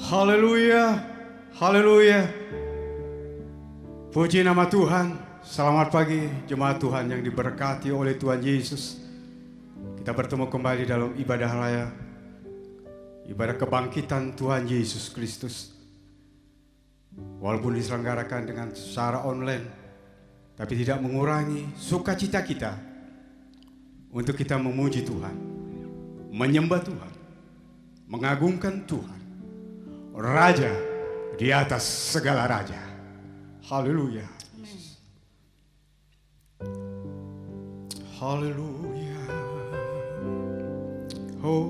Haleluya, haleluya. Puji nama Tuhan. Selamat pagi jemaat Tuhan yang diberkati oleh Tuhan Yesus. Kita bertemu kembali dalam ibadah raya, ibadah kebangkitan Tuhan Yesus Kristus. Walaupun diselenggarakan dengan secara online, tapi tidak mengurangi sukacita kita untuk kita memuji Tuhan, menyembah Tuhan, mengagungkan Tuhan, Raja di atas segala raja. Haleluya. Haleluya. Oh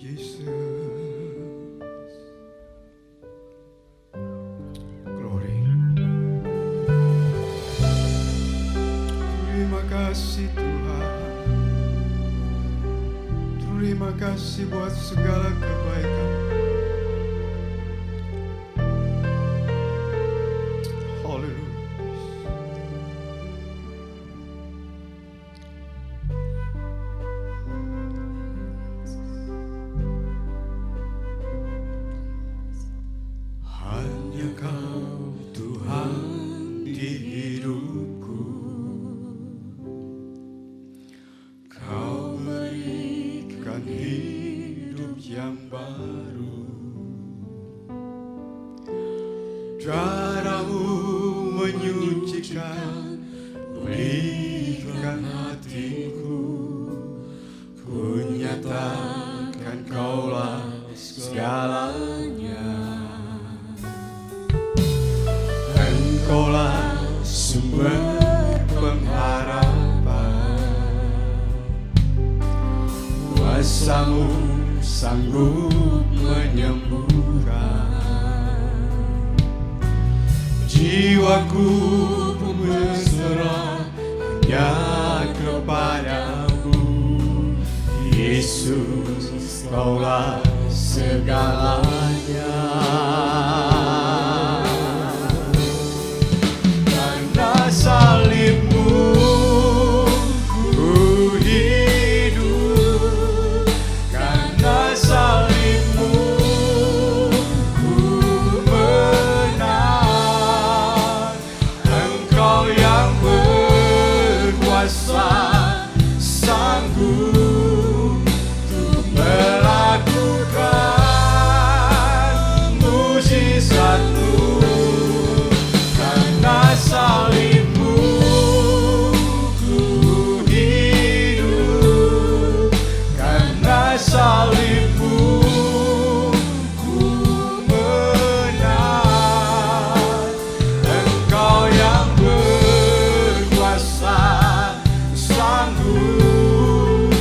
Yesus. Glory. Terima kasih Tuhan. Terima kasih buat segala kebaikan. Caramu menyucikan, berikan hatiku, ku nyatakan Kaulah segalanya. Engkaulah sumber pengharapan, kuasa-Mu sanggup menyembuhkan. Jiwaku pun berserah hanya kepada-Mu, Yesus, Kaulah segalanya. Karena salib-Mu ku hidup, karena salib-Mu sanggup untuk melakukan mujizat-Mu. Karena salib-Mu ku hidup, karena salib-Mu ku menang. Engkau yang berkuasa sanggup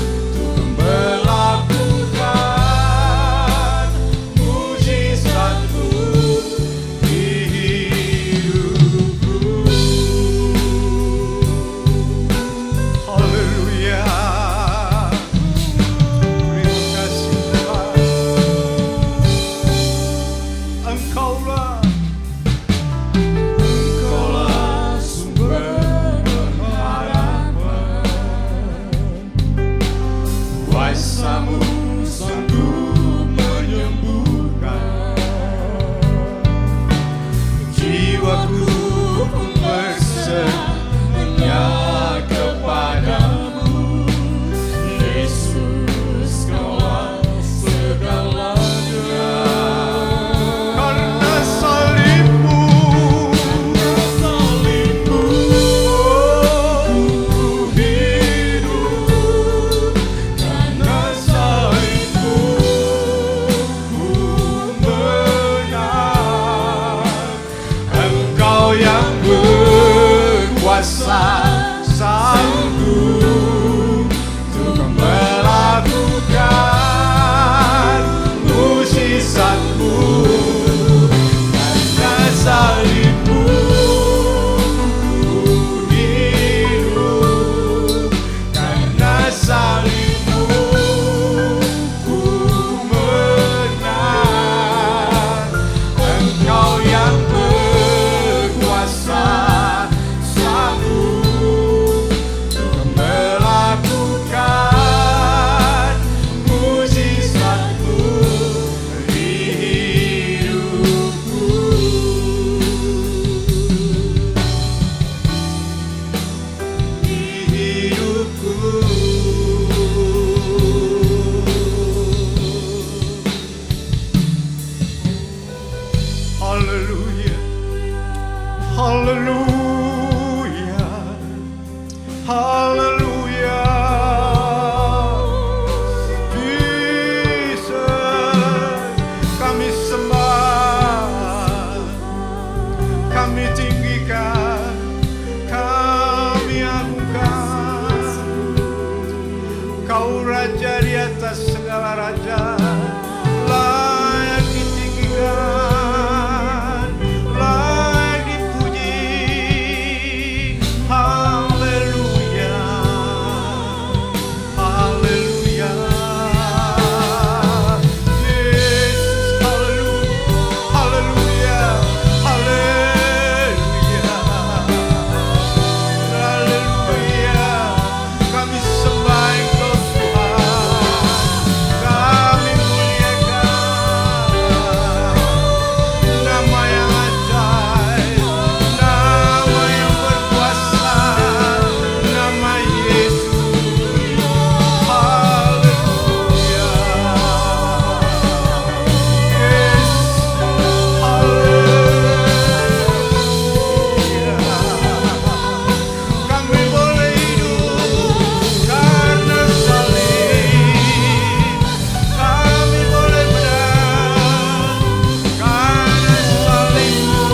Haleluya. Jesus, kami sembah, kami tinggikan, kami agungkan. Kau Raja di atas segala raja, layak ditinggikan, layak dipuji. Haleluya, haleluya. Yesus, haleluya, haleluya, haleluya. Kami sembah Engkau Tuhan, kami muliakan nama yang ajaib, nama yang berkuasa, nama Yesus. Haleluya. Yes, haleluya. Kami boleh hidup karena salib, kami boleh menang karena salib-Mu.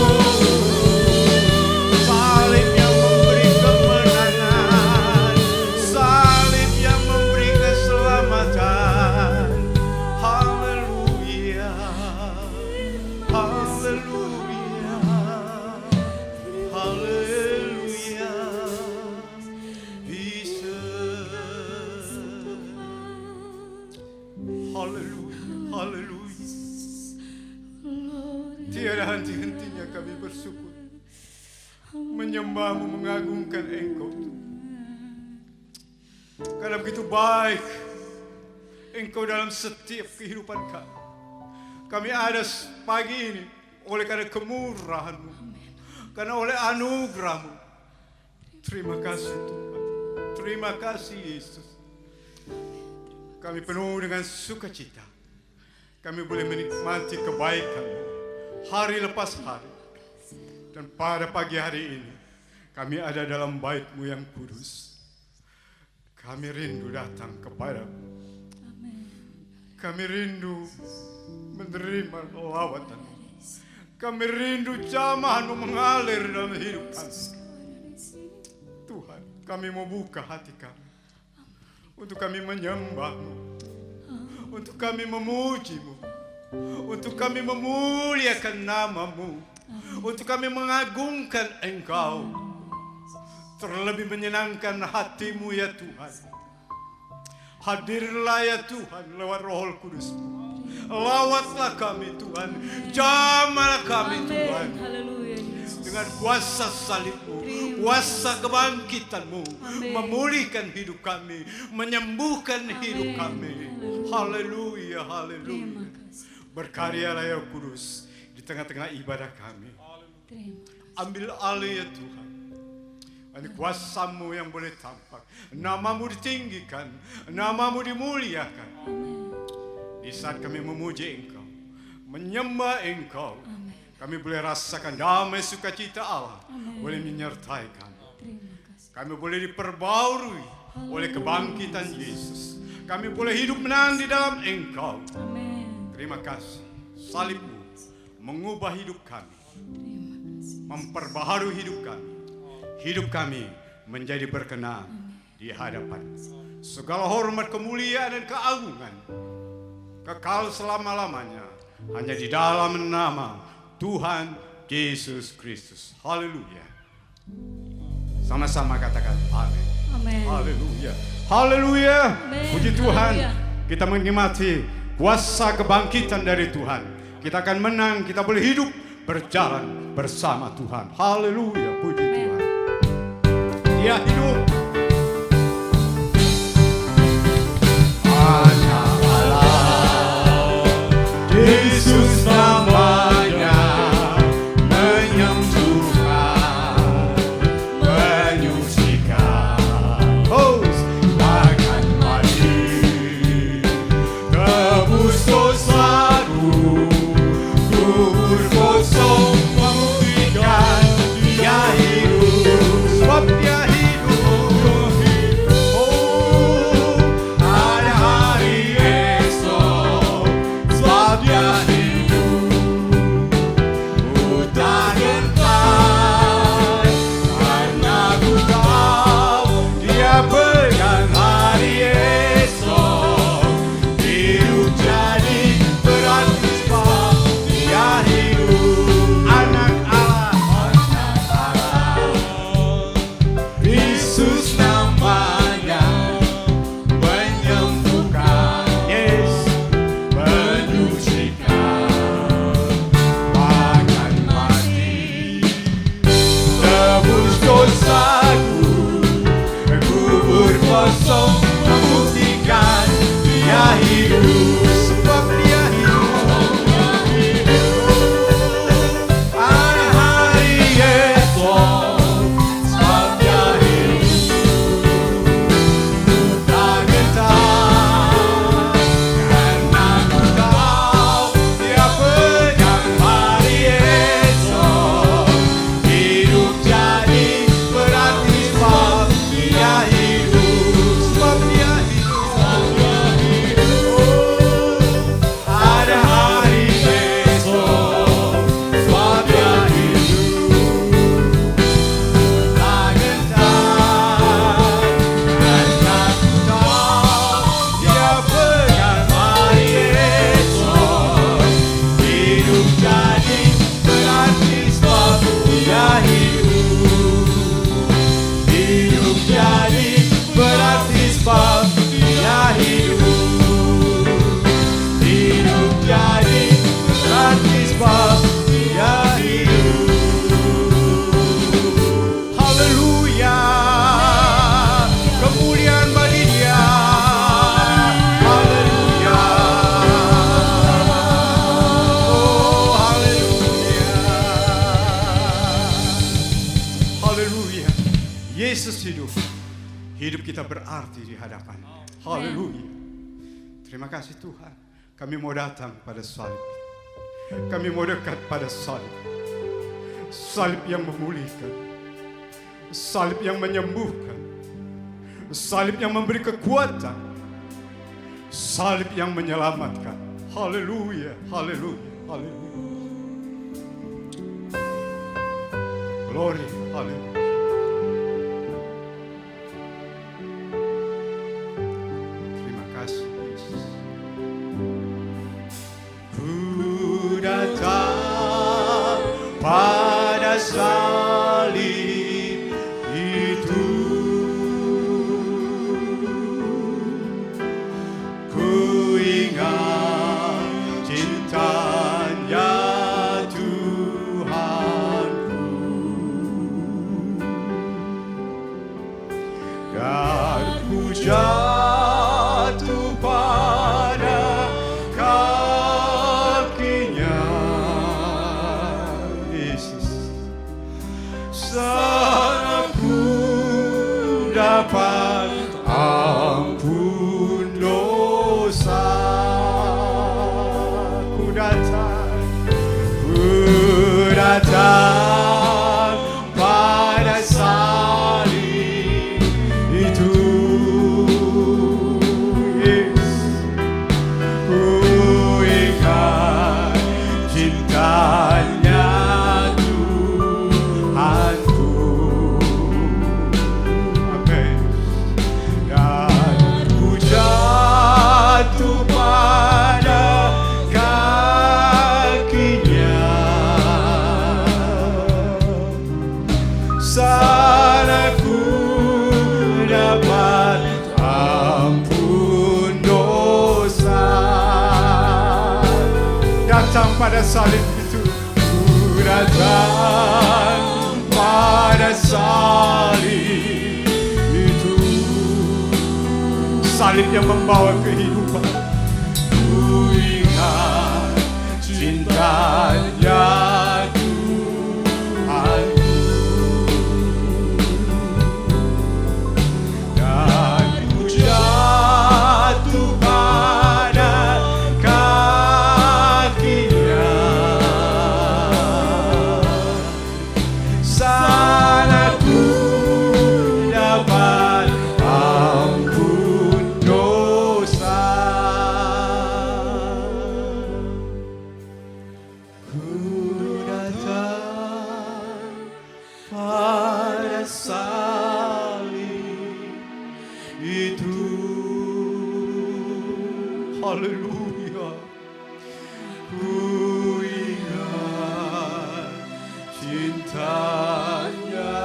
Salib yang memberi kemenangan, salib yang memberi keselamatan. Haleluya, haleluya, haleluya. Jesus, haleluya, haleluya. Tiada henti-hentinya kami bersyukur, menyembah-Mu, mengagungkan Engkau. Karena begitu baik Engkau dalam setiap kehidupan kami. Kami ada pagi ini oleh karena kemurahan-Mu, karena oleh anugerah-Mu. Terima kasih Tuhan, terima kasih Yesus. Kami penuh dengan sukacita, kami boleh menikmati kebaikan-Mu hari lepas hari. Dan pada pagi hari ini kami ada dalam bait-Mu yang kudus. Kami rindu datang kepadamu. Kami rindu menerima lawatan-Mu. Kami rindu jamahan-Mu mengalir dalam hidup kami. Tuhan, kami mau buka hati kami untuk kami menyembah-Mu, untuk kami memuji-Mu, untuk kami memuliakan nama-Mu, untuk kami mengagungkan Engkau. Terlebih menyenangkan hati-Mu ya Tuhan. Hadirlah ya Tuhan lewat Roh Kudus-Mu. Lawatlah kami Tuhan, jamahlah kami Tuhan. Dengan kuasa salib-Mu, kuasa kebangkitan-Mu, memulihkan hidup kami, menyembuhkan hidup kami. Haleluya, haleluya. Berkaryalah ya Kudus di tengah-tengah ibadah kami. Ambil alih ya Tuhan. Ini kuasa-Mu yang boleh tampak, nama-Mu ditinggikan, nama-Mu dimuliakan. Di saat kami memuji Engkau, menyembah Engkau, kami boleh rasakan damai sukacita Allah boleh menyertai kami. Kami boleh diperbarui oleh kebangkitan Yesus. Kami boleh hidup menang di dalam Engkau. Terima kasih, salib-Mu mengubah hidup kami, memperbaharui hidup kami. Hidup kami menjadi berkenan di hadapan. Segala hormat, kemuliaan, dan keagungan kekal selama-lamanya hanya di dalam nama Tuhan Yesus Kristus. Haleluya. Sama-sama katakan amin. Amin. Haleluya. Haleluya. Amin. Puji Tuhan. Haleluya. Kita menikmati kuasa kebangkitan dari Tuhan. Kita akan menang, kita boleh hidup berjalan bersama Tuhan. Haleluya. Puji Amin. Tuhan. Dia hidup. Hanya Allah, Yesus namanya, menyembuhkan, menyucikan. Oh, akan mati, tebus dosaku, kubur kosong membuktikan Dia hidup, sebab Dia hidup. kosong membuktikan Dia hidup, sebab Dia hidup. Ada hari esok, sebab Dia hidup. Tak gentar, karena ku tahu Dia pegang hari esok. Hidup jadi berarti sebab Dia hidup, sebab Dia hidup. Ada hari esok, sebab Dia hidup. Tak gentar, karena ku tahu Dia pegang hari esok. Hidup jadi berarti sebab Dia hidup. Hidup jadi berarti sebab Dia hidup. Hidup jadi berarti sebab Dia hidup. Haleluya, kemuliaan bagi Dia. Haleluya, oh haleluya, haleluya. Yesus hidup, hidup kita berarti di hadapan. Haleluya. Terima kasih Tuhan. Kami mau datang pada salib. Kami mau dekat pada salib. Salib yang memulihkan. Salib yang menyembuhkan. Salib yang memberi kekuatan. Salib yang menyelamatkan. Haleluya, haleluya, haleluya. Glory, haleluya. Terima kasih Yesus. Ku datang pada salib itu. Ku ingat cintanya Tuhanku, dan ku jatuh pada kakinya. Yesus, saat ku dapat ampun dosa. Ku datang pada salib itu. Yes. Ku ingat cintanya Tuhanku. Amin. Dan ku jatuh pada kakinya. Saat aku dapat ampun dosa. Datang pada salib itu. Ku datang pada salib itu. Salib yang membawa kehidupan. Ku ingat cintanya Tuhanku. Dan ku jatuh pada kakinya. Saat aku dapat ampun dosa. Ku datang pada salib itu. Haleluya. Ku ingat cintanya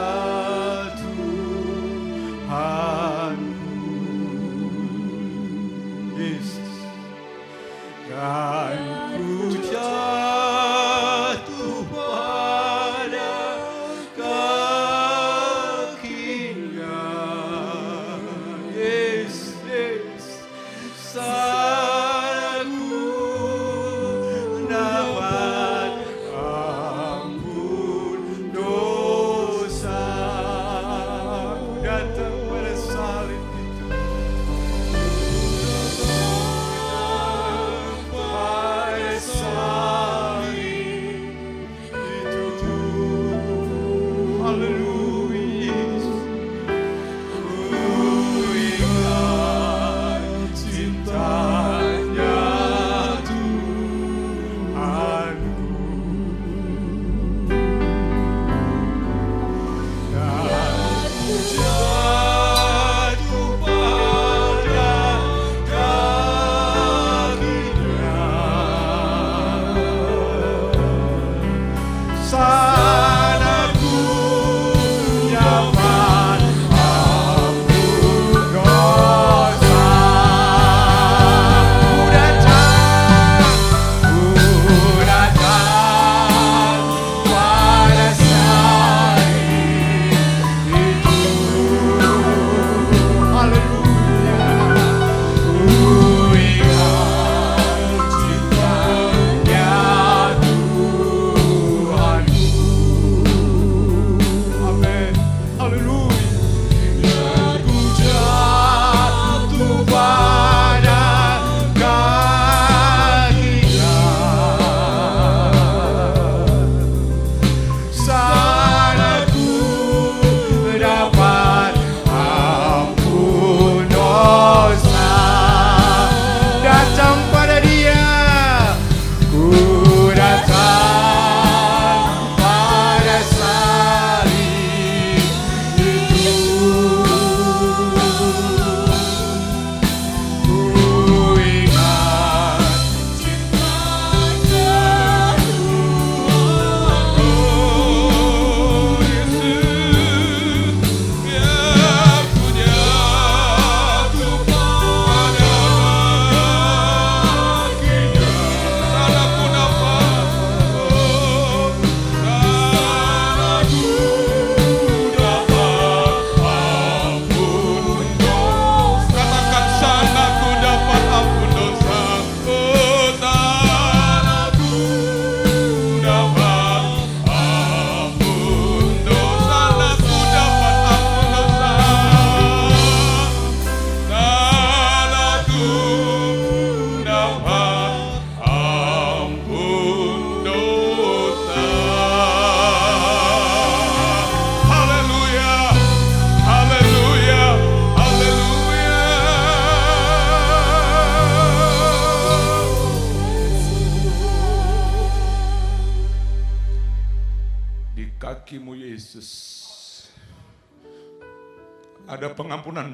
Tuhanku. Yesus. Dan ku jatuh pada kakinya.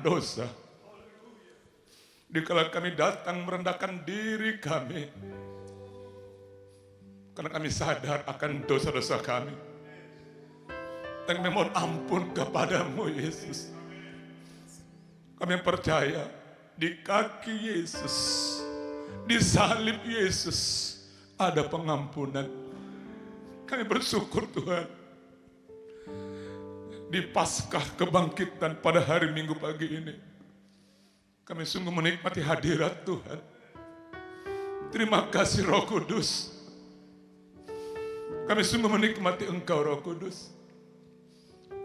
dosa. Dikala kami datang merendahkan diri kami, karena kami sadar akan dosa-dosa kami. Dan kami mohon ampun kepadamu Yesus. Kami percaya di kaki Yesus, di salib Yesus ada pengampunan. Kami bersyukur Tuhan. Di Paskah kebangkitan pada hari Minggu pagi ini, kami sungguh menikmati hadirat Tuhan. Terima kasih Roh Kudus. Kami sungguh menikmati Engkau Roh Kudus.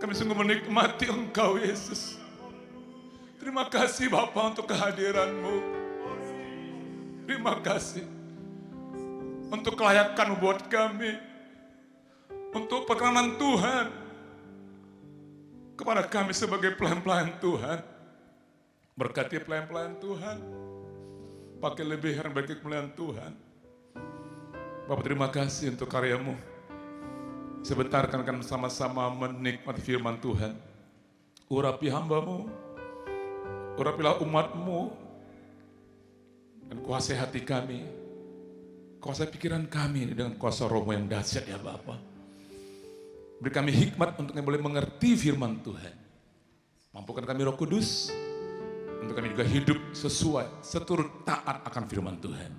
Kami sungguh menikmati Engkau Yesus. Terima kasih Bapa untuk kehadiran-Mu. Terima kasih untuk kelayakan buat kami, untuk perkenanan Tuhan kepada kami sebagai pelayan-pelayan Tuhan. Berkati pelayan-pelayan Tuhan, pakai lebihan bagi pelayan Tuhan. Bapak terima kasih untuk karya-Mu. Sebentar kan akan sama-sama menikmati firman Tuhan. Urapi hamba-Mu, urapilah umat-Mu, dan kuasai hati kami, kuasai pikiran kami dengan kuasa Roh-Mu yang dahsyat ya Bapa. Beri kami hikmat untuk kami boleh mengerti firman Tuhan. Mampukan kami Roh Kudus, untuk kami juga hidup sesuai, seturut taat akan firman Tuhan.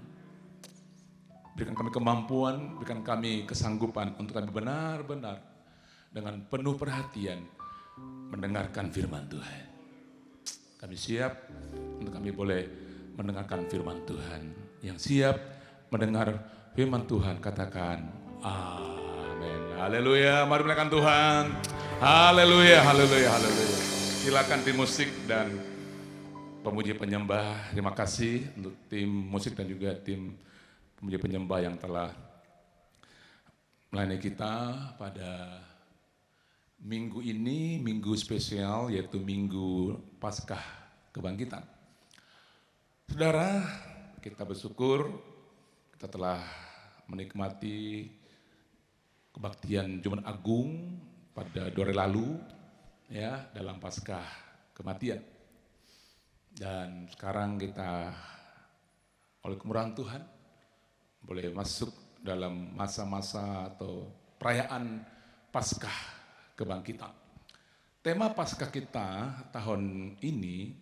Berikan kami kemampuan, berikan kami kesanggupan untuk kami benar-benar dengan penuh perhatian mendengarkan firman Tuhan. Kami siap untuk kami boleh mendengarkan firman Tuhan. Yang siap mendengar firman Tuhan katakan amin. Haleluya, mari muliakan Tuhan. Haleluya, haleluya, haleluya. Silakan tim musik dan pemuji penyembah. Terima kasih untuk tim musik dan juga tim pemuji penyembah yang telah melayani kita pada minggu ini, minggu spesial yaitu minggu Paskah Kebangkitan. Saudara, kita bersyukur kita telah menikmati kebaktian Jumat Agung pada 2 hari lalu ya dalam Paskah kematian. Dan sekarang kita oleh kemurahan Tuhan boleh masuk dalam masa-masa atau perayaan Paskah Kebangkitan. Tema Paskah kita tahun ini,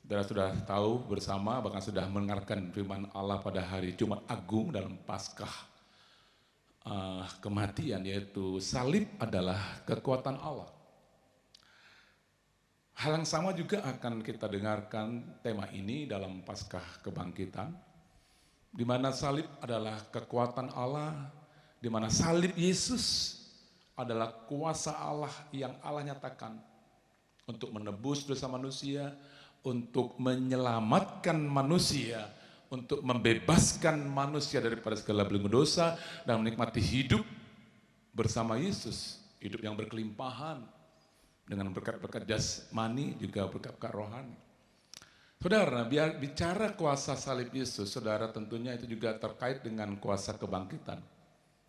saudara sudah tahu bersama, bahkan sudah mendengarkan firman Allah pada hari Jumat Agung dalam Paskah kematian, yaitu salib adalah kekuatan Allah. Hal yang sama juga akan kita dengarkan tema ini dalam Paskah Kebangkitan, di mana salib adalah kekuatan Allah, di mana salib Yesus adalah kuasa Allah yang Allah nyatakan untuk menebus dosa manusia, untuk menyelamatkan manusia, untuk membebaskan manusia daripada segala belenggu dosa dan menikmati hidup bersama Yesus, hidup yang berkelimpahan dengan berkat-berkat jasmani juga berkat-berkat rohani. Saudara, biar bicara kuasa salib Yesus, saudara tentunya itu juga terkait dengan kuasa kebangkitan.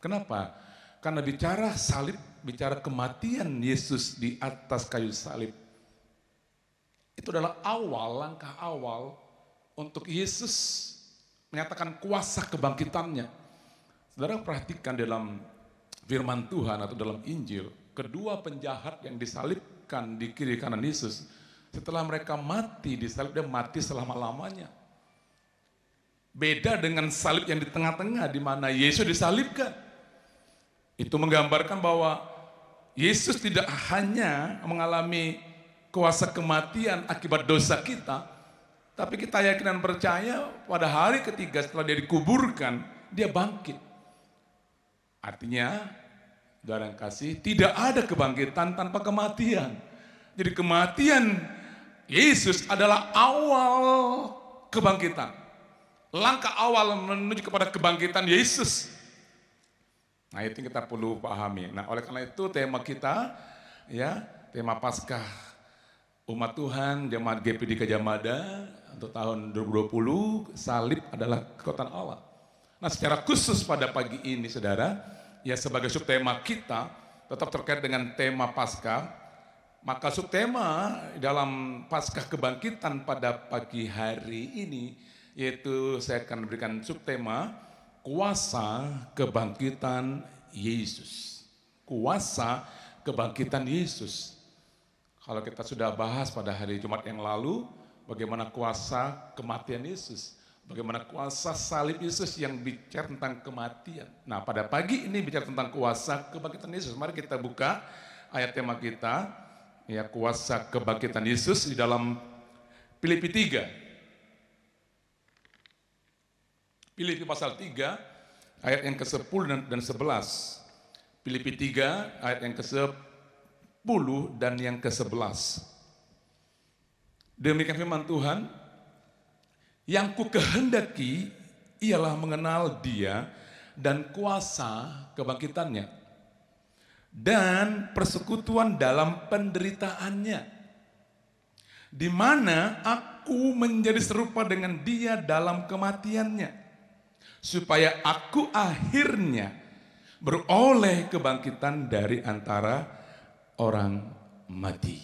Kenapa? Karena bicara salib, bicara kematian Yesus di atas kayu salib, itu adalah langkah awal untuk Yesus menyatakan kuasa kebangkitannya. Saudara perhatikan dalam firman Tuhan atau dalam Injil, kedua penjahat yang disalibkan di kiri kanan Yesus, setelah mereka mati di salib, dia mati selama-lamanya. Beda dengan salib yang di tengah-tengah di mana Yesus disalibkan. Itu menggambarkan bahwa Yesus tidak hanya mengalami kuasa kematian akibat dosa kita, tapi kita yakin dan percaya pada hari ketiga setelah dia dikuburkan, dia bangkit. Artinya, saudara yang kasih, tidak ada kebangkitan tanpa kematian. Jadi kematian Yesus adalah awal kebangkitan. Langkah awal menuju kepada kebangkitan Yesus. Nah itu kita perlu pahami. Nah oleh karena itu tema kita, ya tema Paskah umat Tuhan, jemaat GPD Gajah untuk tahun 2020, salib adalah kekuatan Allah. Nah secara khusus pada pagi ini saudara, ya sebagai subtema kita tetap terkait dengan tema Paskah, Maka subtema dalam Paskah Kebangkitan pada pagi hari ini, yaitu saya akan berikan subtema kuasa kebangkitan Yesus. Kuasa kebangkitan Yesus. Kalau kita sudah bahas pada hari Jumat yang lalu, bagaimana kuasa kematian Yesus, bagaimana kuasa salib Yesus yang bicara tentang kematian. Nah, pada pagi ini bicara tentang kuasa kebangkitan Yesus. Mari kita buka ayat tema kita. Ya, kuasa kebangkitan Yesus di dalam Filipi 3. Filipi pasal 3 ayat yang ke-10 dan 11. Filipi 3 ayat yang ke-10 dan yang ke-11. Demikian firman Tuhan, yang ku kehendaki ialah mengenal Dia dan kuasa kebangkitannya dan persekutuan dalam penderitaannya, di mana aku menjadi serupa dengan Dia dalam kematiannya, supaya aku akhirnya beroleh kebangkitan dari antara orang mati.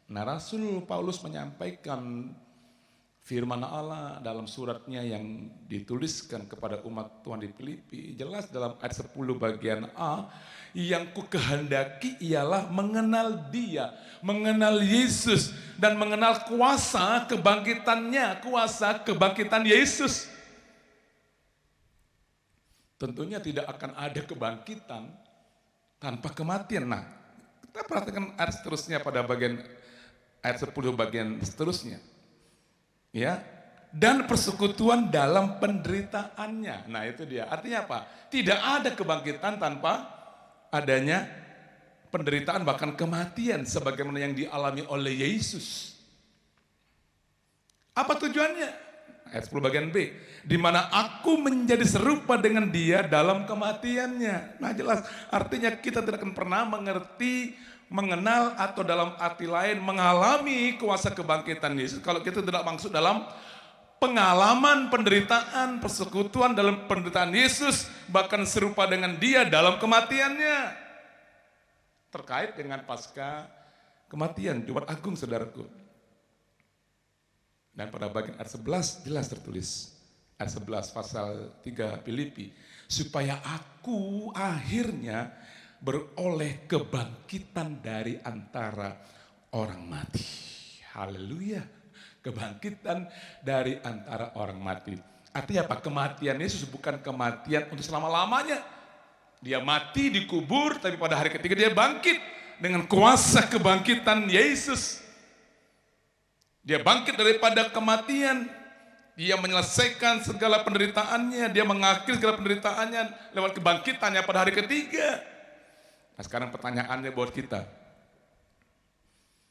Nah, Rasul Paulus menyampaikan firman Allah dalam suratnya yang dituliskan kepada umat Tuhan di Filipi, jelas dalam ayat 10 bagian A, yang ku kehendaki ialah mengenal Dia, mengenal Yesus, dan mengenal kuasa kebangkitannya, kuasa kebangkitan Yesus. Tentunya tidak akan ada kebangkitan tanpa kematian. Nah, kita perhatikan ayat seterusnya pada bagian ayat 10 bagian seterusnya. Ya, dan persekutuan dalam penderitaannya. Nah, itu dia. Artinya apa? Tidak ada kebangkitan tanpa adanya penderitaan, bahkan kematian sebagaimana yang dialami oleh Yesus. Apa tujuannya? Ayat 10 bagian B, di mana aku menjadi serupa dengan Dia dalam kematiannya. Nah, jelas artinya kita tidak akan pernah mengerti, mengenal, atau dalam arti lain mengalami kuasa kebangkitan Yesus kalau kita tidak masuk dalam pengalaman penderitaan, persekutuan dalam penderitaan Yesus, bahkan serupa dengan Dia dalam kematiannya. Terkait dengan pasca kematian, Jumat Agung, saudaraku. Dan pada bagian ayat 11 jelas tertulis, ayat 11 pasal 3 Filipi, supaya aku akhirnya beroleh kebangkitan dari antara orang mati. Haleluya. Kebangkitan dari antara orang mati. Artinya apa? Kematian Yesus bukan kematian untuk selama-lamanya. Dia mati, dikubur, tapi pada hari ketiga dia bangkit dengan kuasa kebangkitan Yesus. Dia bangkit daripada kematian. Dia menyelesaikan segala penderitaannya. Dia mengakhiri segala penderitaannya lewat kebangkitannya pada hari ketiga. Nah, sekarang pertanyaannya buat kita.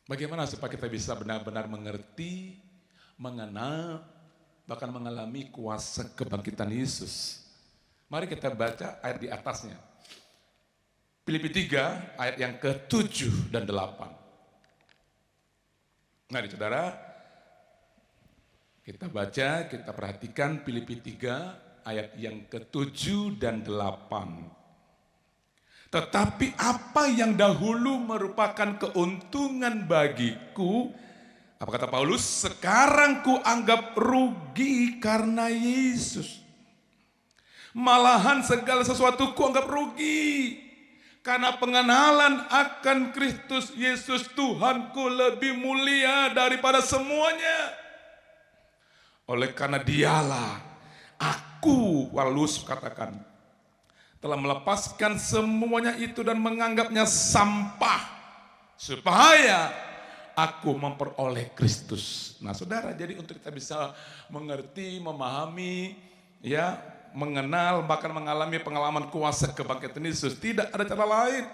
Bagaimana supaya kita bisa benar-benar mengerti, mengenal, bahkan mengalami kuasa kebangkitan Yesus? Mari kita baca ayat di atasnya. Filipi 3 ayat yang ke-7 dan 8. Mari saudara, kita baca, kita perhatikan Filipi 3 ayat yang ke-7 dan 8. Tetapi apa yang dahulu merupakan keuntungan bagiku, apa kata Paulus? Sekarang ku anggap rugi karena Yesus. Malahan segala sesuatu ku anggap rugi karena pengenalan akan Kristus Yesus Tuhanku lebih mulia daripada semuanya. Oleh karena Dialah aku, Paulus katakan, telah melepaskan semuanya itu dan menganggapnya sampah supaya aku memperoleh Kristus. Nah, saudara, jadi untuk kita bisa mengerti, memahami, ya, mengenal, bahkan mengalami pengalaman kuasa kebangkitan Yesus, tidak ada cara lain.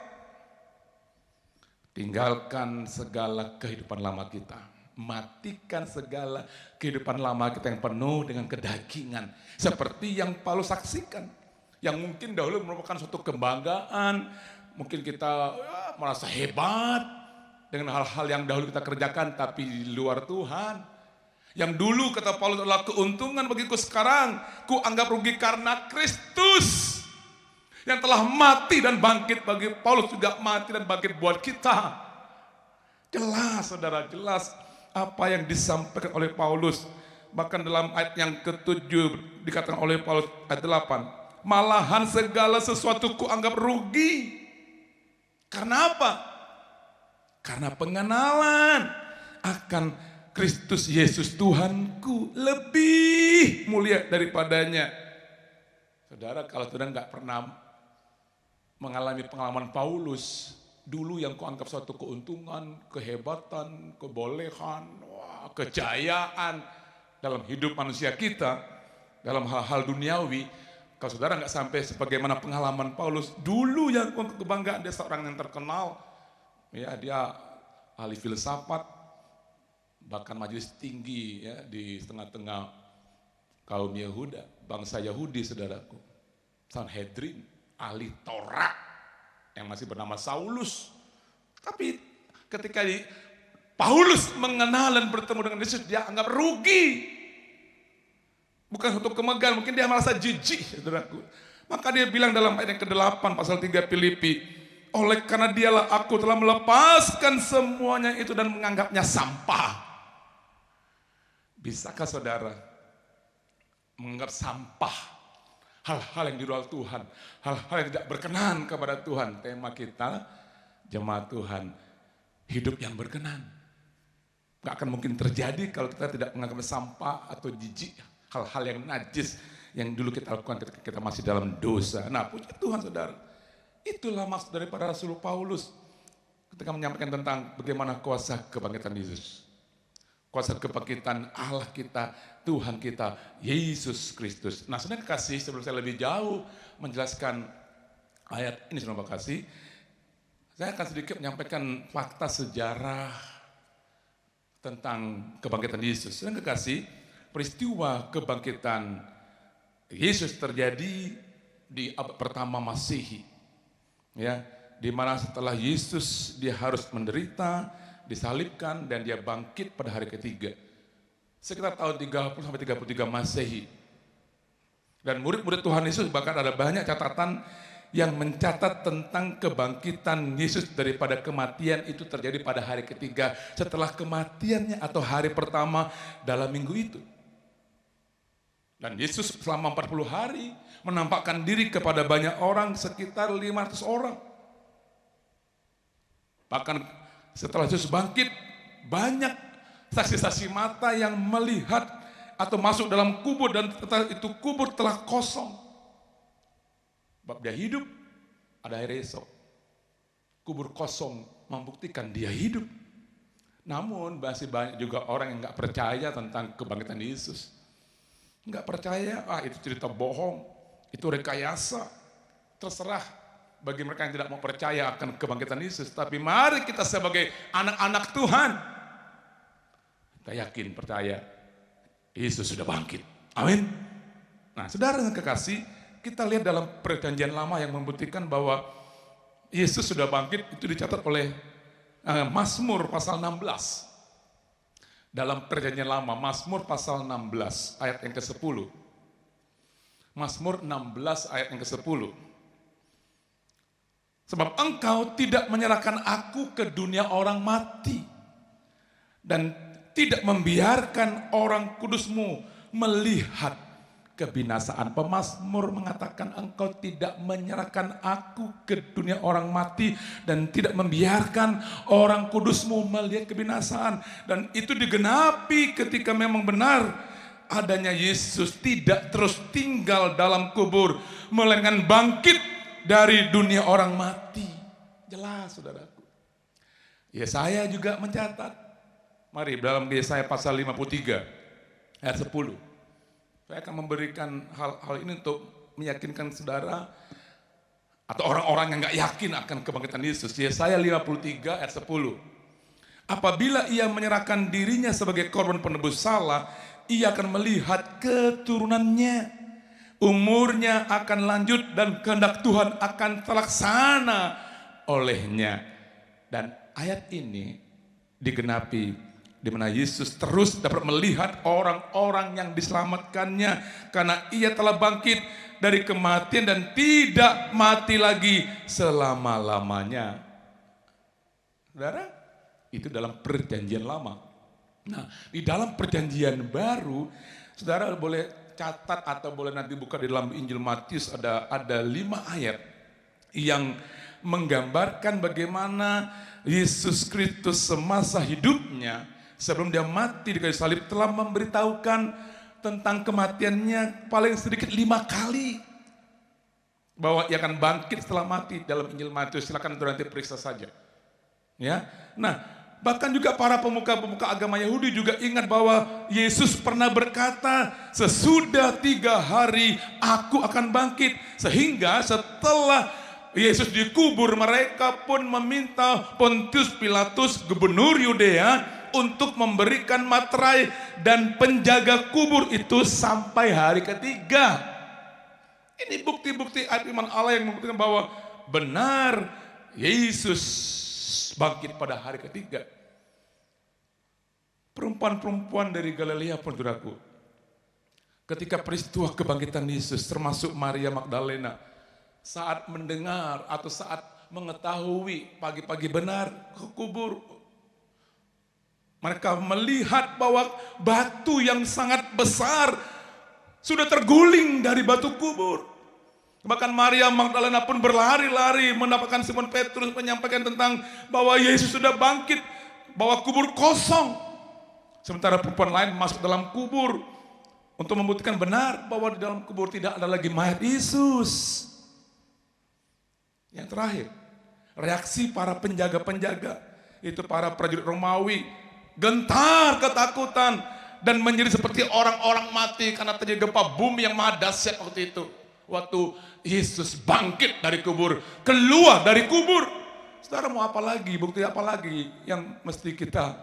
Tinggalkan segala kehidupan lama kita, matikan segala kehidupan lama kita yang penuh dengan kedagingan, seperti yang Paulus saksikan. Yang mungkin dahulu merupakan suatu kebanggaan, mungkin kita merasa hebat dengan hal-hal yang dahulu kita kerjakan tapi di luar Tuhan. Yang dulu kata Paulus adalah keuntungan bagiku, sekarang ku anggap rugi karena Kristus yang telah mati dan bangkit. Bagi Paulus juga mati dan bangkit buat kita. Jelas saudara, jelas apa yang disampaikan oleh Paulus. Bahkan dalam ayat yang ke-7 dikatakan oleh Paulus ayat 8. Malahan segala sesuatu ku anggap rugi. Karena apa? Karena pengenalan akan Kristus Yesus Tuhanku lebih mulia daripadanya. Saudara, kalau saudara nggak pernah mengalami pengalaman Paulus, dulu yang kuanggap suatu keuntungan, kehebatan, kebolehan, kejayaan dalam hidup manusia kita, dalam hal-hal duniawi, kalau saudara nggak sampai sebagaimana pengalaman Paulus, dulu yang kebanggaan dia seorang yang terkenal, ya dia ahli filsafat, bahkan majelis tinggi ya di tengah-tengah kaum Yehuda, bangsa Yahudi saudaraku, Sanhedrin, ahli Taurat yang masih bernama Saulus. Tapi ketika Paulus mengenal dan bertemu dengan Yesus, dia anggap rugi. Bukan suatu kemegahan, mungkin dia merasa jijik, saudaraku. Maka dia bilang dalam ayat yang ke-8 pasal 3 Filipi, oleh karena dialah aku telah melepaskan semuanya itu dan menganggapnya sampah. Bisakah saudara menganggap sampah hal-hal yang di luar Tuhan, hal-hal yang tidak berkenan kepada Tuhan? Tema kita, jemaat Tuhan, hidup yang berkenan. Gak akan mungkin terjadi kalau kita tidak menganggap sampah atau jijik, hal-hal yang najis yang dulu kita lakukan ketika kita masih dalam dosa. Nah, puji Tuhan saudara, itulah maksud daripada Rasul Paulus ketika menyampaikan tentang bagaimana kuasa kebangkitan Yesus. Kuasa kebangkitan Allah kita, Tuhan kita, Yesus Kristus. Nah, saudara kasih, sebelum saya lebih jauh menjelaskan ayat ini, saudara kasih, saya akan sedikit menyampaikan fakta sejarah tentang kebangkitan Yesus. Saudara kasih, peristiwa kebangkitan Yesus terjadi di abad pertama Masehi. Ya, di mana setelah Yesus dia harus menderita, disalibkan dan dia bangkit pada hari ketiga. Sekitar tahun 30 sampai 33 Masehi. Dan murid-murid Tuhan Yesus bahkan ada banyak catatan yang mencatat tentang kebangkitan Yesus daripada kematian itu terjadi pada hari ketiga setelah kematiannya atau hari pertama dalam minggu itu. Dan Yesus selama 40 hari menampakkan diri kepada banyak orang, sekitar 500 orang. Bahkan setelah Yesus bangkit, banyak saksi-saksi mata yang melihat atau masuk dalam kubur dan itu kubur telah kosong. Sebab dia hidup, ada hari esok. Kubur kosong membuktikan dia hidup. Namun masih banyak juga orang yang nggak percaya tentang kebangkitan Yesus. Nggak percaya, itu cerita bohong, itu rekayasa. Terserah bagi mereka yang tidak mau percaya akan kebangkitan Yesus. Tapi mari kita sebagai anak-anak Tuhan, kita yakin, percaya, Yesus sudah bangkit. Amin. Nah, saudara yang kekasih, kita lihat dalam perjanjian lama yang membuktikan bahwa Yesus sudah bangkit, itu dicatat oleh Mazmur pasal 16. Dalam perjanjian lama, Mazmur pasal 16 ayat yang ke-10. Mazmur 16 ayat yang ke-10. Sebab engkau tidak menyerahkan aku ke dunia orang mati dan tidak membiarkan orang kudusmu melihat kebinasaan. Pemazmur mengatakan engkau tidak menyerahkan aku ke dunia orang mati dan tidak membiarkan orang kudusmu melihat kebinasaan. Dan itu digenapi ketika memang benar adanya Yesus tidak terus tinggal dalam kubur, melainkan bangkit dari dunia orang mati. Jelas saudaraku. Yesaya juga mencatat. Mari dalam Yesaya pasal 53 ayat 10. Saya akan memberikan hal-hal ini untuk meyakinkan saudara atau orang-orang yang gak yakin akan kebangkitan Yesus. Yesaya 53 ayat 10. Apabila ia menyerahkan dirinya sebagai korban penebus salah, ia akan melihat keturunannya. Umurnya akan lanjut dan kehendak Tuhan akan terlaksana olehnya. Dan ayat ini digenapi di mana Yesus terus dapat melihat orang-orang yang diselamatkannya karena ia telah bangkit dari kematian dan tidak mati lagi selama-lamanya. Saudara, Itu dalam perjanjian lama. Nah, di dalam perjanjian baru, saudara boleh catat atau boleh nanti buka di dalam Injil Matius, ada 5 ayat yang menggambarkan bagaimana Yesus Kristus semasa hidupnya sebelum dia mati di kayu salib telah memberitahukan tentang kematiannya paling sedikit 5 kali, bahwa ia akan bangkit setelah mati dalam Injil Matius. Silakan nanti periksa saja. Ya, nah bahkan juga para pemuka-pemuka agama Yahudi juga ingat bahwa Yesus pernah berkata, sesudah 3 hari aku akan bangkit. Sehingga setelah Yesus dikubur, mereka pun meminta Pontius Pilatus, gubernur Yudea, untuk memberikan materai dan penjaga kubur itu sampai hari ketiga. Ini bukti-bukti ayat firman Allah yang membuktikan bahwa benar Yesus bangkit pada hari ketiga. Perempuan-perempuan dari Galilea pun, saudaraku, ketika peristiwa kebangkitan Yesus, termasuk Maria Magdalena, saat mendengar atau saat mengetahui pagi-pagi benar ke kubur, mereka melihat bahwa batu yang sangat besar sudah terguling dari batu kubur. Bahkan Maria Magdalena pun berlari-lari mendapatkan Simon Petrus menyampaikan tentang bahwa Yesus sudah bangkit, bahwa kubur kosong. Sementara perempuan lain masuk dalam kubur untuk membuktikan benar bahwa di dalam kubur tidak ada lagi mayat Yesus. Yang terakhir, reaksi para penjaga-penjaga, itu para prajurit Romawi, gentar ketakutan dan menjadi seperti orang-orang mati karena terjadi gempa bumi yang maha dahsyat waktu itu. Waktu Yesus bangkit dari kubur, keluar dari kubur. Saudara mau apa lagi, bukti apa lagi yang mesti kita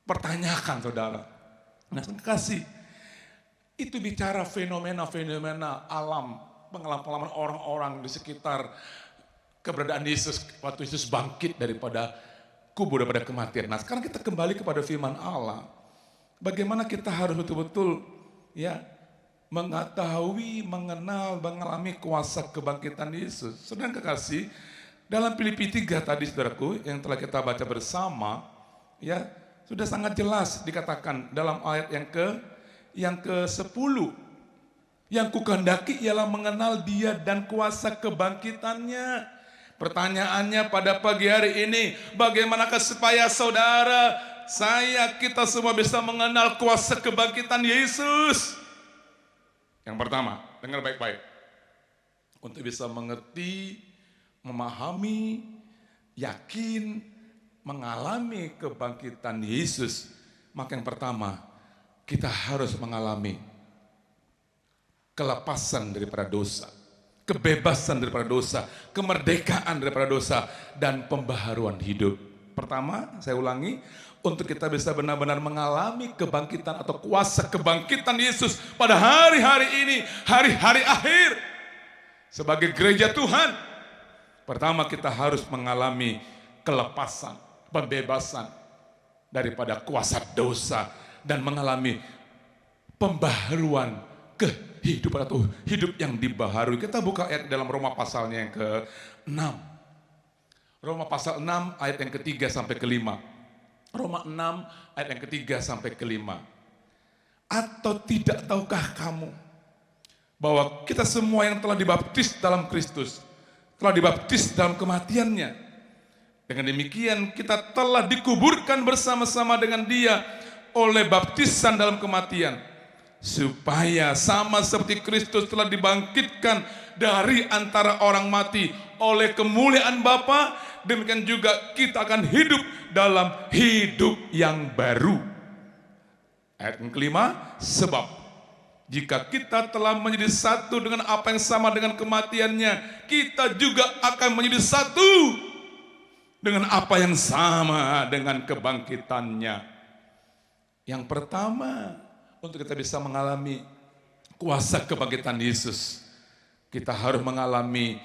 pertanyakan, saudara? Nah, kasih itu bicara fenomena-fenomena alam, pengalaman-pengalaman orang-orang di sekitar keberadaan Yesus waktu Yesus bangkit daripada kubur, daripada kematian. Nah, sekarang kita kembali kepada firman Allah. Bagaimana kita harus betul-betul ya mengetahui, mengenal, mengalami kuasa kebangkitan Yesus. Saudara kekasih, dalam Filipi 3 tadi, saudaraku, yang telah kita baca bersama, ya sudah sangat jelas dikatakan dalam ayat yang ke-10. Yang kukehendaki ialah mengenal Dia dan kuasa kebangkitannya. Pertanyaannya pada pagi hari ini, bagaimanakah supaya saudara, saya, kita semua bisa mengenal kuasa kebangkitan Yesus? Yang pertama, dengar baik-baik. Untuk bisa mengerti, memahami, yakin, mengalami kebangkitan Yesus, maka yang pertama, kita harus mengalami kelepasan daripada dosa, kebebasan daripada dosa, kemerdekaan daripada dosa, dan pembaharuan hidup. Pertama, saya ulangi, untuk kita bisa benar-benar mengalami kebangkitan atau kuasa kebangkitan Yesus pada hari-hari ini, hari-hari akhir sebagai gereja Tuhan. Pertama, kita harus mengalami kelepasan, pembebasan daripada kuasa dosa dan mengalami pembaharuan kehidupan atau hidup yang dibaharui. Kita buka ayat dalam Roma pasalnya yang ke-6. Roma pasal 6 ayat yang ke-3 sampai ke-5. Roma 6 ayat yang ke-3 sampai ke-5. Atau tidak tahukah kamu bahwa kita semua yang telah dibaptis dalam Kristus telah dibaptis dalam kematiannya. Dengan demikian kita telah dikuburkan bersama-sama dengan Dia oleh baptisan dalam kematian, supaya sama seperti Kristus telah dibangkitkan dari antara orang mati oleh kemuliaan Bapa, demikian juga kita akan hidup dalam hidup yang baru. Ayat yang kelima, sebab jika kita telah menjadi satu dengan apa yang sama dengan kematiannya, kita juga akan menjadi satu dengan apa yang sama dengan kebangkitannya. Yang pertama, untuk kita bisa mengalami kuasa kebangkitan Yesus, kita harus mengalami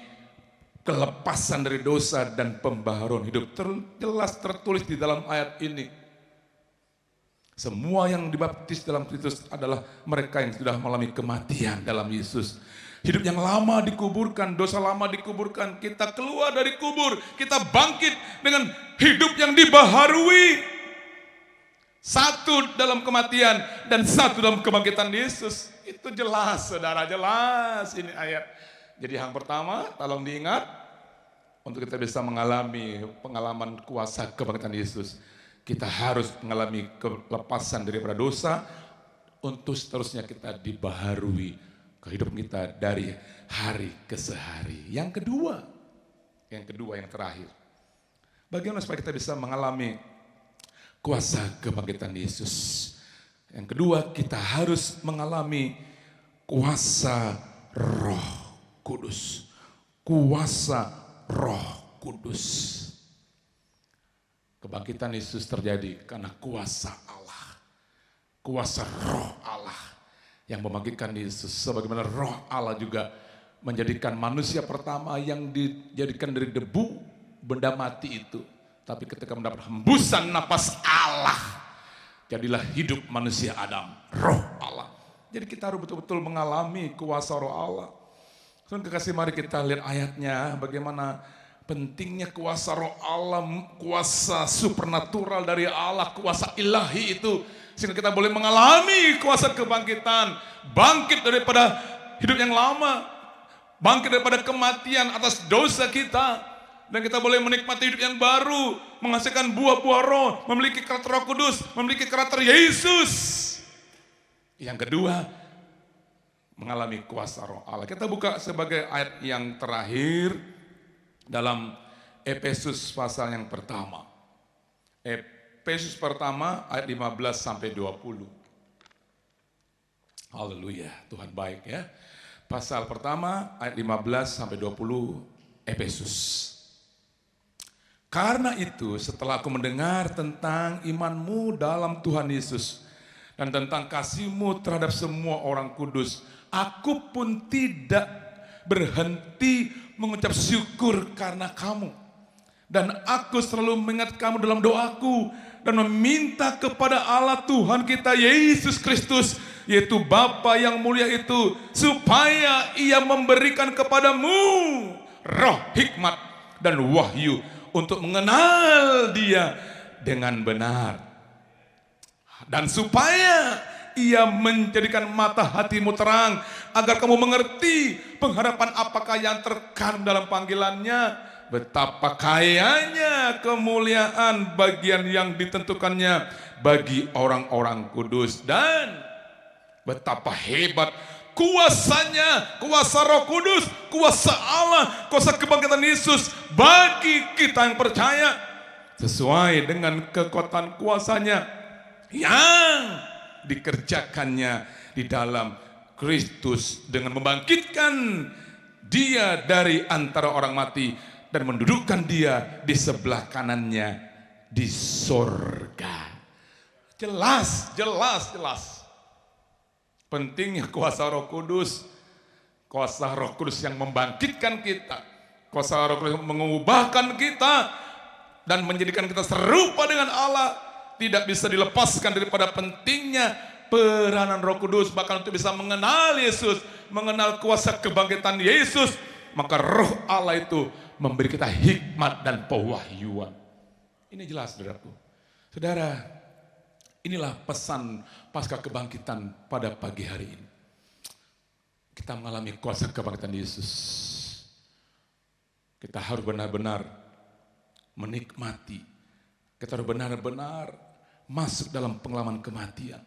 kelepasan dari dosa dan pembaharuan hidup. Jelas tertulis di dalam ayat ini. Semua yang dibaptis dalam Kristus adalah mereka yang sudah mengalami kematian dalam Yesus. Hidup yang lama dikuburkan, dosa lama dikuburkan. Kita keluar dari kubur, kita bangkit dengan hidup yang dibaharui. Satu dalam kematian dan satu dalam kebangkitan Yesus. Itu jelas saudara, jelas ini ayat. Jadi yang pertama tolong diingat, untuk kita bisa mengalami pengalaman kuasa kebangkitan Yesus, kita harus mengalami kelepasan daripada dosa, untuk seterusnya kita dibaharui kehidupan kita dari hari ke hari. Yang kedua yang terakhir, bagaimana supaya kita bisa mengalami kuasa kebangkitan Yesus? Yang kedua, kita harus mengalami kuasa Roh Kudus. Kuasa Roh Kudus. Kebangkitan Yesus terjadi karena kuasa Allah. Kuasa Roh Allah yang membangkitkan Yesus. Sebagaimana Roh Allah juga menjadikan manusia pertama yang dijadikan dari debu, benda mati itu. Tapi ketika mendapat hembusan napas Allah, jadilah hidup manusia Adam, Roh Allah. Jadi kita harus betul-betul mengalami kuasa Roh Allah. Saudara kekasih, mari kita lihat ayatnya, bagaimana pentingnya kuasa Roh Allah, kuasa supernatural dari Allah, kuasa ilahi itu. Sehingga kita boleh mengalami kuasa kebangkitan, bangkit daripada hidup yang lama, bangkit daripada kematian atas dosa kita. Dan kita boleh menikmati hidup yang baru, menghasilkan buah-buah roh, memiliki karakter Roh Kudus, memiliki karakter Yesus. Yang kedua, mengalami kuasa Roh Allah. Kita buka sebagai ayat yang terakhir dalam Efesus pasal yang pertama. Efesus pertama ayat 15 sampai 20. Haleluya, Tuhan baik ya. Pasal pertama ayat 15 sampai 20 Efesus. Karena itu setelah aku mendengar tentang imanmu dalam Tuhan Yesus dan tentang kasihmu terhadap semua orang kudus, aku pun tidak berhenti mengucap syukur karena kamu. Dan aku selalu mengingat kamu dalam doaku dan meminta kepada Allah Tuhan kita Yesus Kristus, yaitu Bapa yang mulia itu, supaya Ia memberikan kepadamu roh hikmat dan wahyu untuk mengenal Dia dengan benar, dan supaya Ia menjadikan mata hatimu terang, agar kamu mengerti pengharapan apakah yang terkandung dalam panggilannya, betapa kayanya kemuliaan bagian yang ditentukannya bagi orang-orang kudus, dan betapa hebat kuasanya, kuasa Roh Kudus, kuasa Allah, kuasa kebangkitan Yesus bagi kita yang percaya, sesuai dengan kekuatan kuasanya yang dikerjakannya di dalam Kristus dengan membangkitkan Dia dari antara orang mati dan mendudukkan Dia di sebelah kanannya di sorga. Jelas, jelas, jelas. Pentingnya kuasa Roh Kudus, kuasa Roh Kudus yang membangkitkan kita, kuasa Roh Kudus yang mengubahkan kita dan menjadikan kita serupa dengan Allah. Tidak bisa dilepaskan daripada pentingnya peranan Roh Kudus, bahkan untuk bisa mengenal Yesus, mengenal kuasa kebangkitan Yesus, maka Roh Allah itu memberi kita hikmat dan pewahyuan. Ini jelas, saudaraku. Saudara, inilah pesan pasca kebangkitan pada pagi hari ini. Kita mengalami kuasa kebangkitan Yesus. Kita harus benar-benar menikmati. Kita harus benar-benar masuk dalam pengalaman kematian.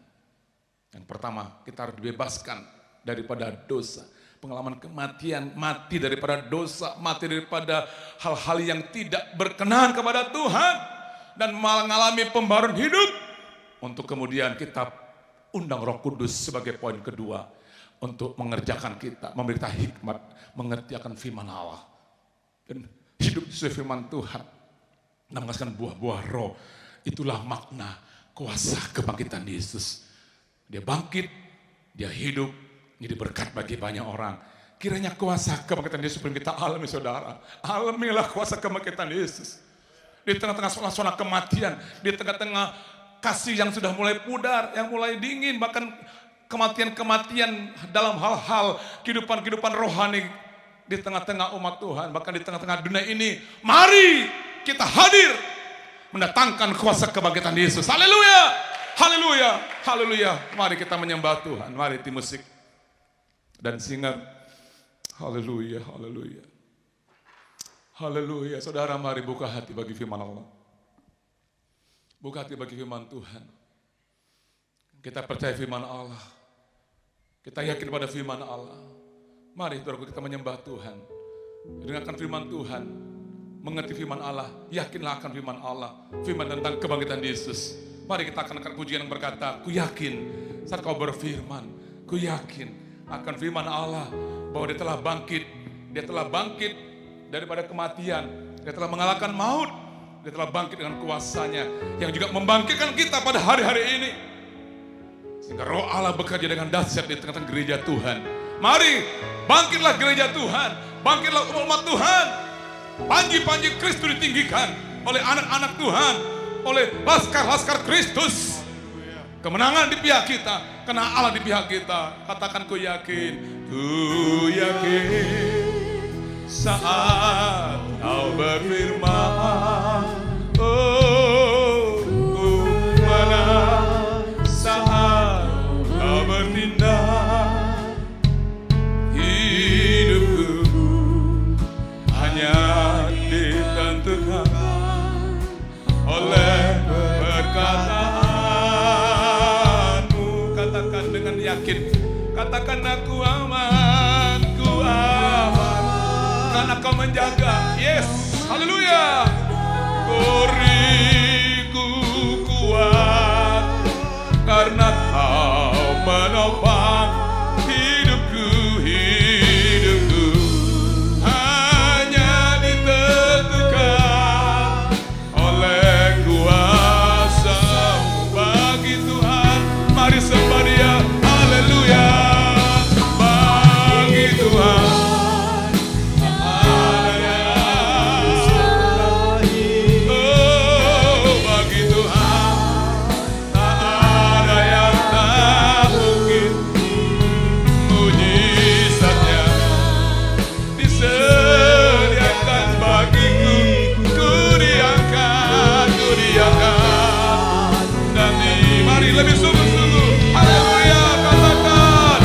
Yang pertama, kita harus dibebaskan daripada dosa. Pengalaman kematian, mati daripada dosa, mati daripada hal-hal yang tidak berkenan kepada Tuhan, dan mengalami pembaruan hidup. Untuk kemudian kita undang Roh Kudus sebagai poin kedua untuk mengerjakan kita, memberi kita hikmat, mengerti akan firman Allah, dan hidup sesuai firman Tuhan, dan menghasilkan buah-buah roh. Itulah makna kuasa kebangkitan Yesus. Dia bangkit, Dia hidup, jadi berkat bagi banyak orang. Kiranya kuasa kebangkitan Yesus yang kita alami, saudara. Alamilah kuasa kebangkitan Yesus. Di tengah-tengah zona kematian, di tengah-tengah kasih yang sudah mulai pudar, yang mulai dingin, bahkan kematian-kematian dalam hal-hal kehidupan rohani di tengah-tengah umat Tuhan, bahkan di tengah-tengah dunia ini. Mari kita hadir mendatangkan kuasa kebangkitan Yesus. Haleluya, haleluya, haleluya. Mari kita menyembah Tuhan. Mari tim musik dan singer. Haleluya, haleluya, haleluya. Saudara, mari buka hati bagi firman Allah. Buka hati bagi firman Tuhan. Kita percaya firman Allah. Kita yakin pada firman Allah. Mari saudaraku, kita menyembah Tuhan. Dengarkan firman Tuhan. Mengerti firman Allah. Yakinlah akan firman Allah. Firman tentang kebangkitan Yesus. Mari kita akan angkat pujian yang berkata, ku yakin saat kau berfirman, ku yakin akan firman Allah bahwa dia telah bangkit. Dia telah bangkit daripada kematian. Dia telah mengalahkan maut. Dia telah bangkit dengan kuasanya yang juga membangkitkan kita pada hari-hari ini. Sehingga roh Allah bekerja dengan dahsyat di tengah-tengah gereja Tuhan. Mari bangkitlah gereja Tuhan, bangkitlah umat Tuhan. Panji-panji Kristus ditinggikan oleh anak-anak Tuhan, oleh laskar-laskar Kristus. Kemenangan di pihak kita, karena Allah di pihak kita. Katakan, ku yakin saat kau berfirman. Oh, ku menang saat kau bertindak. Hidupku hanya ditentukan oleh perkataanmu. Katakan dengan yakin, katakan aku aman, karena kau menjaga. Yes, haleluya. Diriku kuat karena kau menopang hidupku. Hidupku hanya ditentukan oleh kuasa-Mu. Bagi Tuhan, mari sembah Dia. Haleluya. Bagi Tuhan lebih sungguh-sungguh. Haleluya, katakan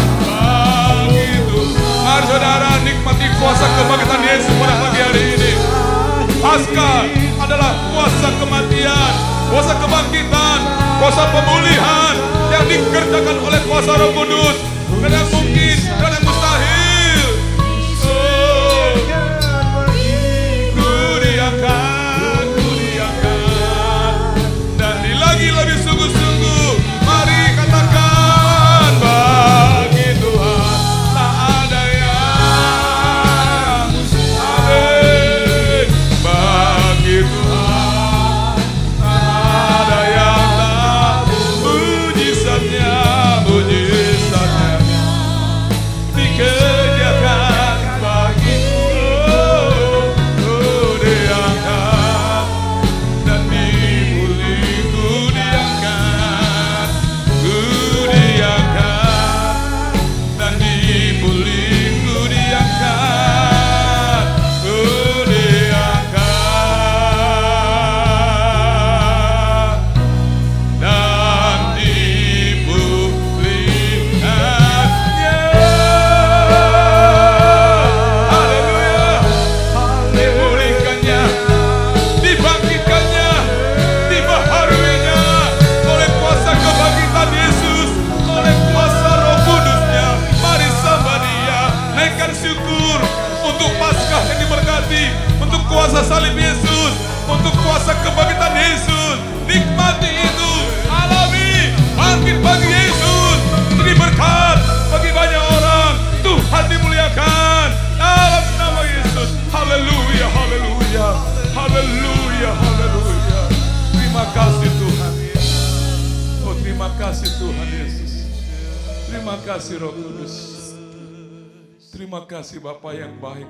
begitu. Mari saudara nikmati kuasa kebangkitan Yesus pada pagi hari ini. Paskah adalah kuasa kematian, kuasa kebangkitan, kuasa pemulihan yang dikerjakan oleh kuasa Roh Kudus. Dan yang mungkin dan yang mustahil. Oh, ku diangkat, dan lagi lebih sungguh-sungguh. Mari katakan, bagi Tuhan tak ada yang amin. Bagi Tuhan tak ada yang tak mujizatnya dikerjakan bagiku. Oh, diangkat dan dipulih, ku diangkat dan dipulih, ku diangkat dan dipulihkannya. Haleluya. Dipulihkannya, dibangkitkannya, dibaharuinya oleh kuasa kebangkitan Yesus, oleh kuasa Roh Kudusnya. Mari sembah Dia, naikkan syukur untuk Paskah yang diberkati, untuk kuasa salib Yesus, untuk kuasa kebangkitan Yesus. Nikmati itu, alami, bangkit bagi Yesus, jadi berkat bagi banyak orang. Tuhan dimuliakan dalam nama Yesus. Haleluya, haleluya, haleluya, haleluya. Terima kasih Tuhan. Oh, terima kasih Tuhan Yesus. Terima kasih Roh Kudus. Terima kasih Bapa yang baik.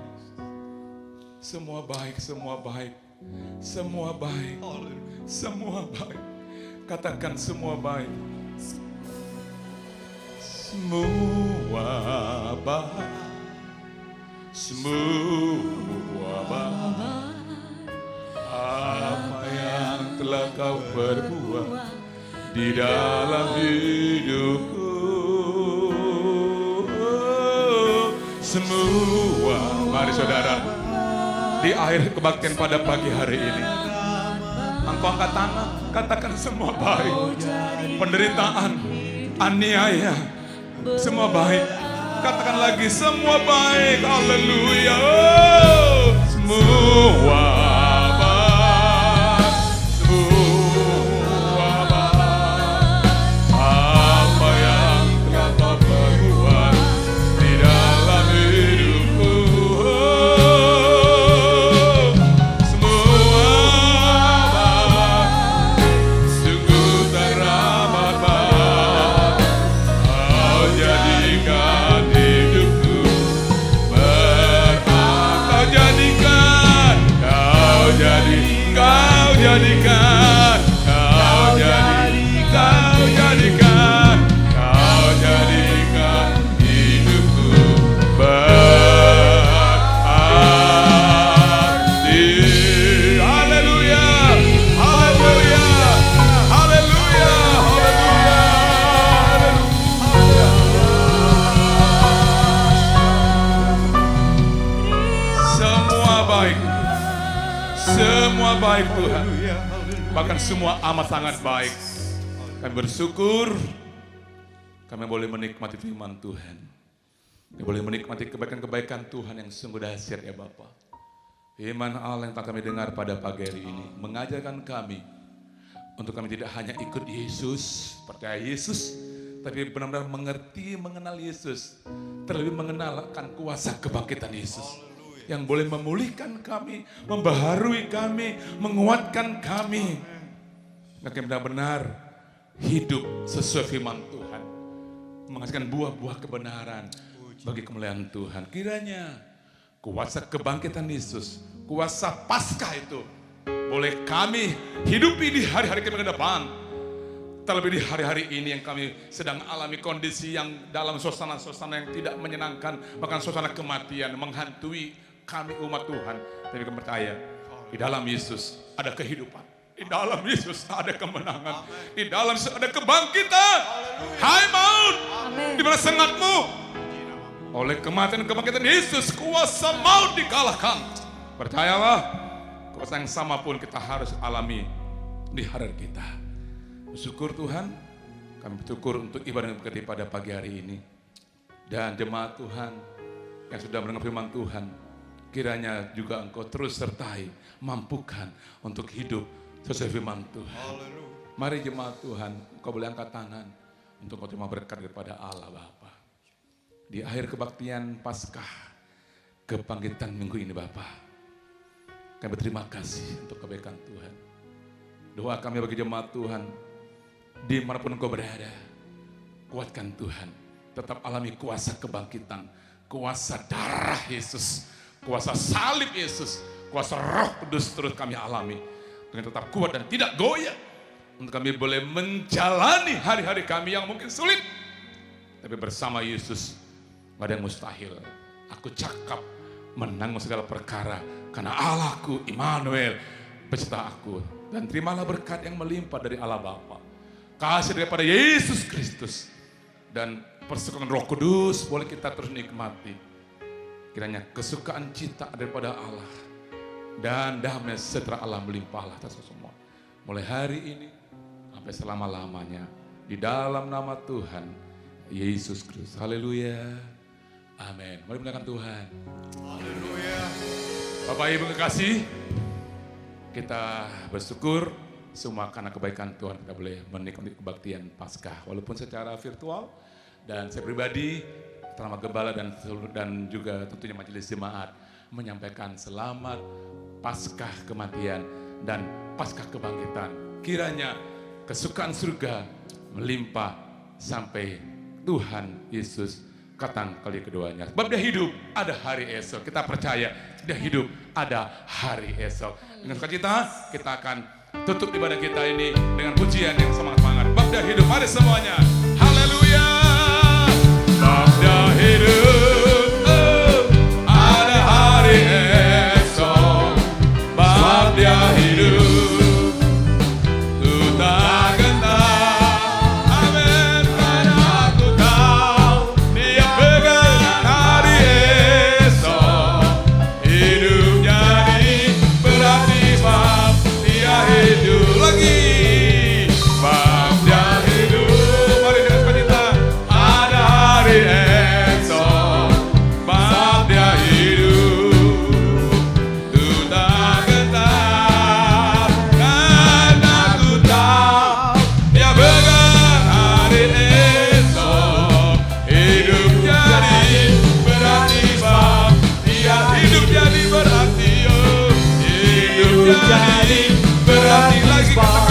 Semua baik, semua baik. Semua baik. Semua baik. Katakan semua baik. semua baik apa yang telah kau perbuat di dalam hidupku. Semua, mari saudara, di akhir kebaktian pada pagi hari ini, engkau angkat tangan, katakan semua baik. Penderitaan, aniaya, semua baik. Katakan lagi semua baik. Haleluya. Oh, semua baik. Semua baik. Apa yang telah kau perbuat di dalam hidupku. Oh, semua baik. Sungguh teramat baik. Kau jadikan hidupku berarti. Kau jadikan. Kau jadikan hidupku berarti. Haleluya, haleluya, haleluya, haleluya. Semua baik. Semua baik Tuhan. Bahkan semua amat sangat baik. Kami bersyukur kami boleh menikmati firman Tuhan. Kami boleh menikmati kebaikan-kebaikan Tuhan yang sungguh dahsyat ya Bapa. Firman Allah yang telah kami dengar pada pagi hari ini mengajarkan kami untuk kami tidak hanya ikut Yesus, percaya Yesus, tapi benar-benar mengerti, mengenal Yesus, terlebih mengenalkan kuasa kebangkitan Yesus yang boleh memulihkan kami, membaharui kami, menguatkan kami. Dan kami benar-benar hidup sesuai firman Tuhan, menghasilkan buah-buah kebenaran bagi kemuliaan Tuhan. Kiranya kuasa kebangkitan Yesus, kuasa Paskah itu boleh kami hidupi di hari-hari kami ke depan. Terlebih di hari-hari ini yang kami sedang alami kondisi yang dalam suasana-suasana yang tidak menyenangkan, bahkan suasana kematian menghantui kami umat Tuhan. Tapi kami percaya di dalam Yesus ada kehidupan, di dalam Yesus ada kemenangan, di dalam Yesus ada kebangkitan. Hai maut, di mana sengatmu? Oleh kematian dan kebangkitan Yesus, kuasa maut dikalahkan. Percayalah, kuasa yang sama pun kita harus alami di hari kita. Bersyukur Tuhan, kami bersyukur untuk ibadah yang berkati pada pagi hari ini. Dan jemaat Tuhan yang sudah mendengar firman Tuhan, kiranya juga Engkau terus sertai, mampukan untuk hidup sesuai firman Tuhan. Mari jemaat Tuhan, Engkau boleh angkat tangan untuk Engkau terima berkat daripada Allah Bapa. Di akhir kebaktian Paskah, kebangkitan minggu ini Bapa, kami berterima kasih untuk kebaikan Tuhan. Doa kami bagi jemaat Tuhan, dimanapun Engkau berada, kuatkan Tuhan, tetap alami kuasa kebangkitan, kuasa darah Yesus, kuasa salib Yesus, kuasa Roh Kudus terus kami alami dengan tetap kuat dan tidak goyah, untuk kami boleh menjalani hari-hari kami yang mungkin sulit, tapi bersama Yesus gak ada yang mustahil. Aku cakap menanggung segala perkara karena Allahku Immanuel beserta aku. Dan terimalah berkat yang melimpah dari Allah Bapa, kasih daripada Yesus Kristus, dan persekutuan Roh Kudus boleh kita terus nikmati. Kiranya kesukaan cita daripada Allah dan damai sejahtera Allah melimpahlah atas semua, mulai hari ini sampai selama-lamanya, di dalam nama Tuhan Yesus Kristus. Haleluya, amin. Mari muliakan Tuhan. Haleluya. Bapak Ibu kekasih, kita bersyukur semua karena kebaikan Tuhan kita boleh menikmati kebaktian Paskah walaupun secara virtual. Dan saya pribadi, terutama Gembala dan juga tentunya majelis jemaat menyampaikan selamat Paskah kematian dan Paskah kebangkitan. Kiranya kesukaan surga melimpah sampai Tuhan Yesus datang kali keduanya. Sebab dia hidup, ada hari esok. Kita percaya dia hidup, ada hari esok. Dengan sukacita kita akan tutup ibadah kita ini dengan pujian yang semangat-semangat. Sebab dia hidup, mari semuanya. Haleluya. berani lagi katakan